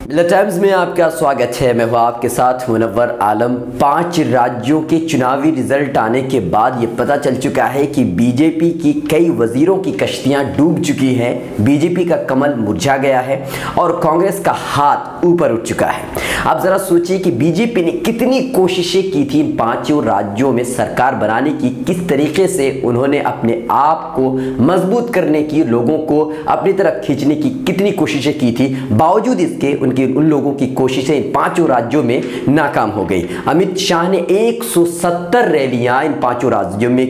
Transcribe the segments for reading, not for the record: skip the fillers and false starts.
Times में आपका स्वागत है। मैं हूं आपके साथ मुनव्वर आलम। 5 राज्यों के चुनावी रिजल्ट आने के बाद ये पता चल चुका है कि बीजेपी की कई वजीरों की कश्तियां डूब चुकी हैं, बीजेपी का कमल मुरझा गया है और कांग्रेस का हाथ ऊपर उठ चुका है। आप जरा सोचिए कि बीजेपी ने कितनी कोशिशें की थी इन 5 राज्यों में सरकार बनाने की, किस तरीके से उन्होंने अपने आप को मजबूत करने की, लोगों को अपनी तरफ खींचने की कितनी कोशिशें की थी। बावजूद इसके उन लोगों की कोशिशें इन 5 राज्यों में नाकाम हो गई। अमित शाह ने 170 रैलियां इन 5 राज्यों में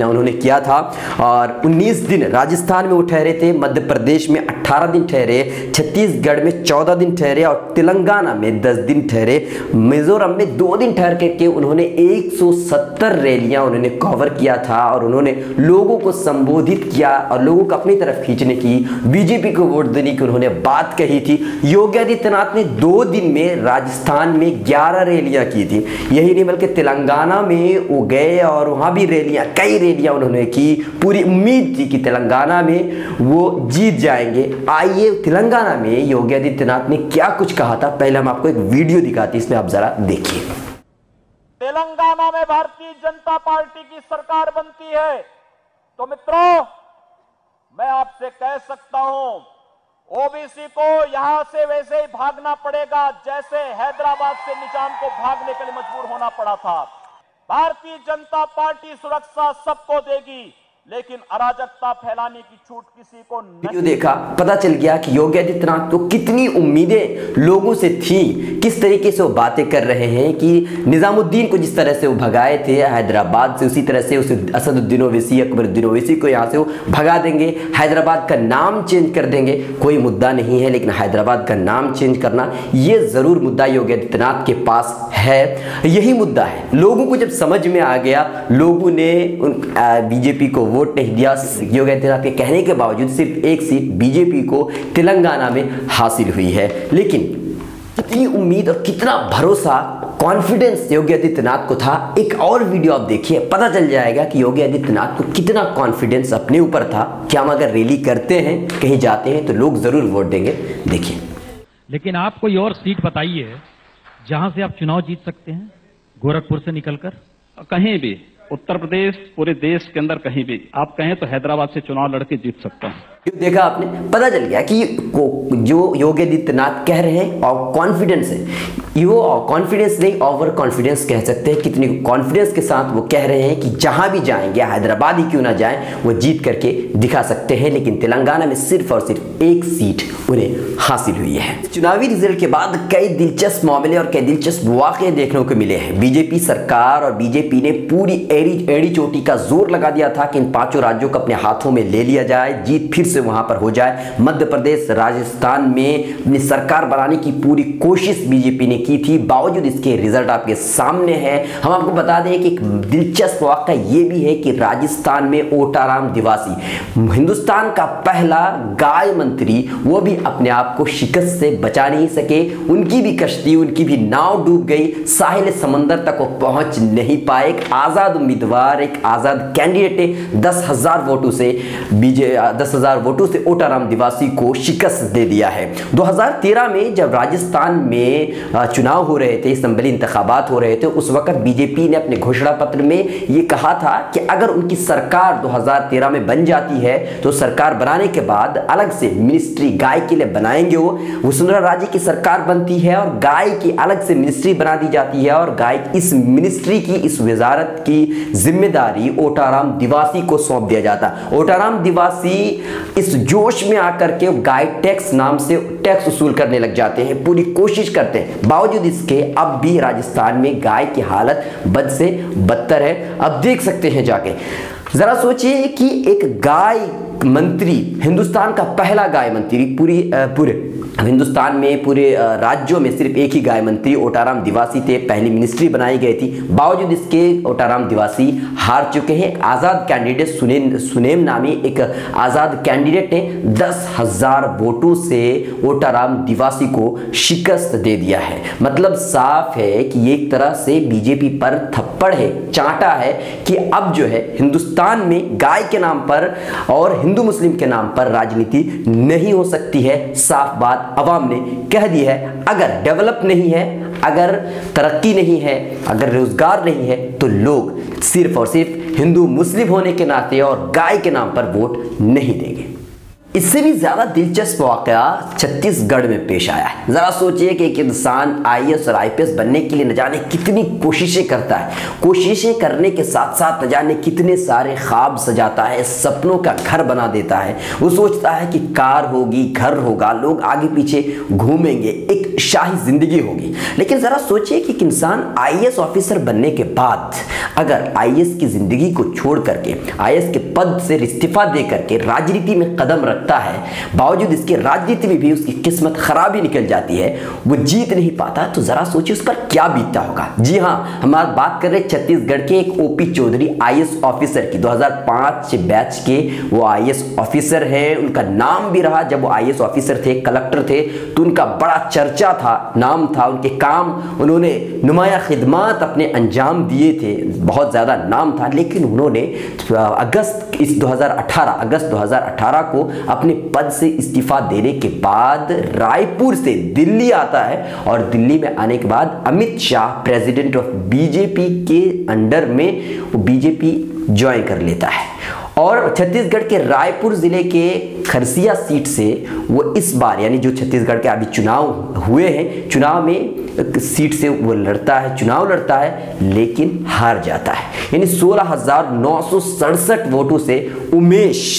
उन्होंने किया था और 19 दिन राजस्थान में वो ठहरे थे, मध्य प्रदेश में 18 दिन ठहरे, छत्तीसगढ़ में 14 दिन ठहरे और तेलंगाना में 10 दिन ठहरे, मिजोरम में 2 दिन ठहर करके उन्होंने 170 रैलियां उन्होंने कवर किया था और उन्होंने लोगों को संबोधित किया और लोगों को अपनी तरफ खींचने की, बीजेपी को वोट देने की उन्होंने बात कही थी। योगी आदित्यनाथ ने 2 दिन में राजस्थान में 11 रैलियां की थी। यही नहीं बल्कि तेलंगाना में वो गए और वहां भी कई रैलियां उन्होंने की। पूरी उम्मीद थी कि तेलंगाना में वो जीत जाएंगे। आइए तेलंगाना में योगी आदित्यनाथ ने क्या कुछ कहा था, पहले हम आपको एक वीडियो दिखाते हैं, इसमें आप जरा देखिए। तेलंगाना में भारतीय जनता पार्टी की सरकार बनती है तो मित्रों, मैं आपसे कह सकता हूं, ओबीसी को यहां से वैसे ही भागना पड़ेगा जैसे हैदराबाद से निजाम को भागने के लिए मजबूर होना पड़ा था। भारतीय जनता पार्टी सुरक्षा सबको देगी, लेकिन अराजकता फैलाने की छूट किसी को नहीं। वीडियो देखा, पता चल गया कि योगी आदित्यनाथ को कितनी उम्मीदें लोगों से थी, किस तरीके से वो बातें कर रहे हैं कि निजामुद्दीन को जिस तरह से वो भगाए थे हैदराबाद से, उसी तरह से उस असदुद्दीन ओवैसी, अकबरुद्दीन ओवैसी को यहाँ से वो भगा देंगे, हैदराबाद का नाम चेंज कर देंगे। कोई मुद्दा नहीं है, लेकिन हैदराबाद का नाम चेंज करना ये जरूर मुद्दा योगी आदित्यनाथ के पास है। यही मुद्दा है। लोगों को जब समझ में आ गया, लोगों ने बीजेपी को वोट नहीं दिया। योगी आदित्यनाथ के कहने के बावजूद सिर्फ 1 सीट बीजेपी को तेलंगाना में हासिल हुई है। लेकिन कितनी उम्मीद और कितना भरोसा, कॉन्फिडेंस योगी आदित्यनाथ को था, एक और वीडियो आप देखिए, पता चल जाएगा कि योगी आदित्यनाथ को कितना कॉन्फिडेंस अपने ऊपर था कि हम अगर रैली करते हैं, कहीं जाते हैं तो लोग जरूर वोट देंगे। देखिए। लेकिन आप कोई और सीट बताइए जहां से आप चुनाव जीत सकते हैं, गोरखपुर से निकलकर कहीं भी, उत्तर प्रदेश, पूरे देश के अंदर कहीं भी आप कहें तो हैदराबाद से चुनाव लड़के जीत सकता हूं। देखा आपने, पता चल गया कि जो योगी आदित्यनाथ कह रहे हैं और कॉन्फिडेंस है, यो कॉन्फिडेंस नहीं, ओवर कॉन्फिडेंस कह सकते हैं। कितनी कॉन्फिडेंस के साथ वो कह रहे हैं कि जहां भी जाएंगे, हैदराबाद ही क्यों ना जाएं, वो जीत करके दिखा सकते हैं। लेकिन तेलंगाना में सिर्फ और सिर्फ 1 सीट उन्हें हासिल हुई है। चुनावी रिजल्ट के बाद कई दिलचस्प मामले और कई दिलचस्प वाकये देखने को मिले हैं। बीजेपी सरकार और बीजेपी ने पूरी एड़ी चोटी का जोर लगा दिया था कि इन 5 राज्यों को अपने हाथों में ले लिया जाए, जीत फिर से वहां पर हो जाए। मध्य प्रदेश, राजस्थान में अपनी सरकार बनाने की पूरी कोशिश बीजेपी ने की थी। बावजूद इसके रिजल्ट आपके सामने है। हम आपको बता दें कि एक दिलचस्प वाकया यह भी है कि राजस्थान में ओटाराम दिवासी, हिंदुस्तान का पहला गाय मंत्री, वो भी अपने आप को शिकस्त से बचा नहीं सके। उनकी भी कश्ती, उनकी भी नाव डूब गई, साहिल समंदर तक वो पहुंच नहीं पाए। एक आजाद उम्मीदवार, एक आजाद कैंडिडेट 10,000 वोटों से 10,000 वोटों से ओटाराम दिवासी को शिकस्त दे दिया है। 2013 में जब राजस्थान में चुनाव हो रहे थे, असेंबली इंतखाबात हो रहे थे, उस वक्त बीजेपी ने अपने घोषणा पत्र में यह कहा था कि अगर उनकी सरकार 2013 में बन जाती है तो सरकार बनाने के बाद अलग से मिनिस्ट्री गाय के लिए बनाएंगे। वो वसुंधरा राजे की सरकार बनती है और गाय की अलग से मिनिस्ट्री बना दी जाती है और गाय इस मिनिस्ट्री की, इस वजारत की जिम्मेदारी ओटाराम दिवासी को सौंप दिया जाता। ओटाराम दिवासी इस जोश में आकर के गाय टैक्स नाम से टैक्स वसूल करने लग जाते हैं, पूरी कोशिश करते हैं। बावजूद इसके अब भी राजस्थान में गाय की हालत बद से बदतर है। अब देख सकते हैं जाके, जरा सोचिए कि एक गाय मंत्री, हिंदुस्तान का पहला गाय मंत्री, पूरे हिंदुस्तान में, पूरे राज्यों में सिर्फ एक ही गाय मंत्री ओटाराम दिवासी थे। पहली मिनिस्ट्री बनाई गई थी। बावजूद इसके ओटाराम दिवासी हार चुके हैं। आजाद कैंडिडेट सुनेम नामी एक आजाद कैंडिडेट ने 10,000 वोटों से ओटाराम दिवासी को शिकस्त दे दिया है। मतलब साफ है कि ये एक तरह से बीजेपी पर थप्पड़ है, चांटा है कि अब जो है हिंदुस्तान में गाय के नाम पर और हिंदू मुस्लिम के नाम पर राजनीति नहीं हो सकती है। साफ बात अवाम ने कह दी है। अगर डेवलप नहीं है, अगर तरक्की नहीं है, अगर रोजगार नहीं है, तो लोग सिर्फ और सिर्फ हिंदू मुस्लिम होने के नाते और गाय के नाम पर वोट नहीं देंगे। इससे भी ज्यादा दिलचस्प वाकया छत्तीसगढ़ में पेश आया है। जरा सोचिए कि एक इंसान आईएएस और आईपीएस बनने के लिए न जाने कितनी कोशिशें करता है, कोशिशें करने के साथ साथ न जाने कितने सारे ख्वाब सजाता है, सपनों का घर बना देता है। वो सोचता है कि कार होगी, घर होगा, लोग आगे पीछे घूमेंगे, एक शाही जिंदगी होगी। लेकिन जरा सोचिए कि एक इंसान आईएएस ऑफिसर बनने के बाद अगर आईएएस की जिंदगी को छोड़ करके, आईएएस के पद से इस्तीफा दे करके राजनीति में कदम रखता है, बावजूद इसके राजनीति में भी उसकी किस्मत खराब ही निकल जाती है, वो जीत नहीं पाता, तो जरा सोचिए उस पर क्या बीतता होगा। जी हाँ, हम आज बात कर रहे हैं छत्तीसगढ़ के एक ओपी चौधरी आईएएस ऑफिसर की। 2005 बैच के वो आईएएस ऑफिसर हैं। उनका नाम भी रहा, जब वो आईएएस ऑफिसर थे, कलेक्टर थे, तो उनका बड़ा चर्चा था, नाम था, उनके काम, उन्होंने नुमाया खिदमात अपने अंजाम दिए थे, बहुत ज्यादा नाम था। लेकिन उन्होंने अगस्त 2018 को अपने पद से इस्तीफा देने के बाद रायपुर से दिल्ली आता है और दिल्ली में आने के बाद Amit Shah president of BJP के अंडर में वो बीजेपी ज्वाइन कर लेता है और छत्तीसगढ़ के रायपुर जिले के खरसिया सीट से वो इस बार, यानी जो छत्तीसगढ़ के अभी चुनाव हुए हैं, चुनाव में सीट से वो चुनाव लड़ता है, लेकिन हार जाता है। यानी 16,967 वोटों से उमेश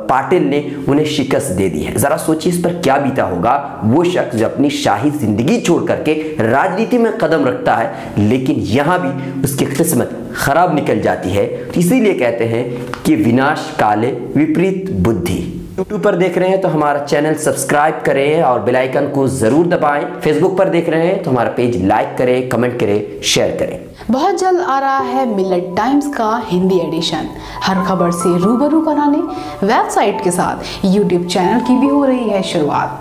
पाटिल ने उन्हें शिकस्त दे दी है। जरा सोचिए इस पर क्या बीता होगा। वो शख्स जो अपनी शाही जिंदगी छोड़ करके राजनीति में कदम रखता है, लेकिन यहां भी उसकी किस्मत खराब निकल जाती है। तो इसीलिए कहते हैं कि विनाश काले विपरीत बुद्धि। यूट्यूब पर देख रहे हैं तो हमारा चैनल सब्सक्राइब करें और बेल आइकन को जरूर दबाएं। फेसबुक पर देख रहे हैं तो हमारा पेज लाइक करें, कमेंट करें, शेयर करें। बहुत जल्द आ रहा है मिलेट टाइम्स का हिंदी एडिशन। हर खबर से रूबरू कराने वेबसाइट के साथ यूट्यूब चैनल की भी हो रही है शुरुआत।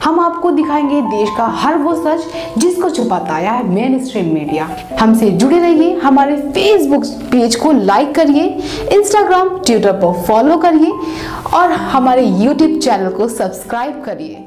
हम आपको दिखाएंगे देश का हर वो सच जिसको छुपाता है मेन स्ट्रीम मीडिया। हमसे जुड़े रहिए, हमारे फेसबुक पेज को लाइक करिए, इंस्टाग्राम, ट्विटर पर फॉलो करिए और हमारे यूट्यूब चैनल को सब्सक्राइब करिए।